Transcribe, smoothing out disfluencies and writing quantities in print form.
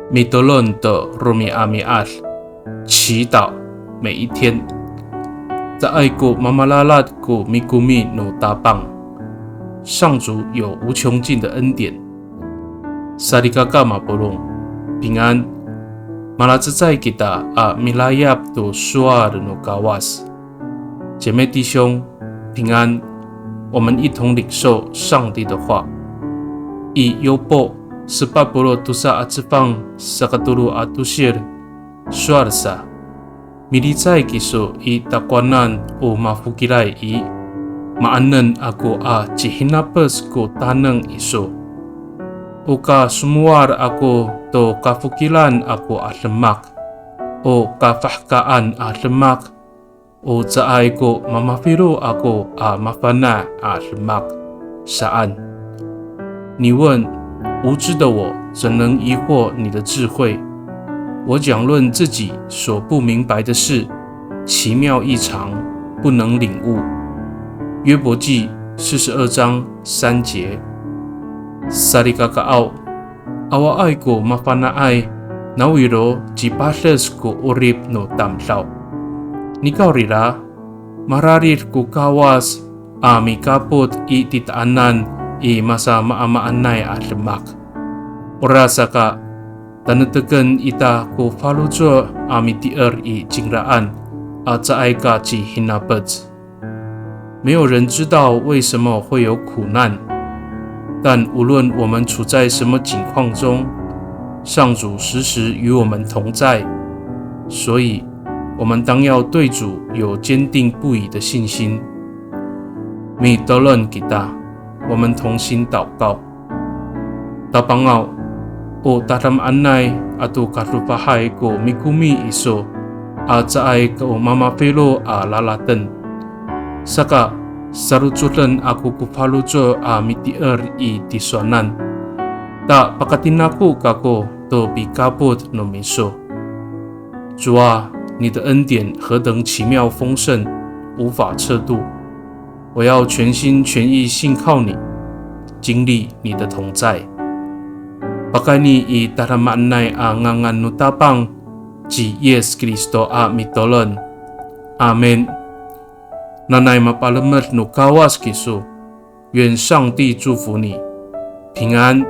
米德伦的罗米阿米阿，祈祷每一天。在爱过妈妈拉拉古米古米努达邦，上主有无穷尽的恩典。萨利嘎嘎马波隆，平安。马拉兹在给达阿米拉亚多苏阿的努嘎瓦斯，姐妹弟兄平安。我们一同领受上帝的话。以优波18dosa atsipang sa katulu atusir suarsa militsay kiso i takwanan o mafukilay i maanan ako a chihinapes ko tanang iso o ka sumuar ako to kafukilan ako a lemak o kafahkaan a lemak o zaay ko mamafiro ako a mafana a lemak saan你问无知的我怎能疑惑你的智慧？我讲论自己所不明白的事，奇妙异常，不能领悟。约伯记42章3节。萨利嘎嘎奥，阿瓦爱过马法纳爱，那维罗吉巴勒斯过乌里诺达姆老。你告里拉，马拉里过卡瓦斯阿米卡波伊蒂达安南。i masa maamaanay at lemak. Orasa ka, tanatagan ita ko falujo amitier i jingraan at zaay ka ji hinabed. 没有人知道为什么会有苦难，但无论我们处在什么境况中，上主时时与我们同在，所以我们当要对主有坚定不移的信心。米德伦吉达。我们同心祷告。Tapangao o tatam anay ato karupahay ko mikumi iso at saay ko mamapelo a lalatan. Saka sarutulan ako kupalujo a mitier i tisonan. Ta pakatinaku kako to bikapot no miso. 主啊，你的恩典何等奇妙丰盛，无法测度。我要全心全意信靠你，经历你的同在。Pakai ni i taramanay ang ngangan nutapang ji Yes Kristo a mitolon. Amen. Nanay mapalamat no kawas kiso. 愿上帝祝福你，平安。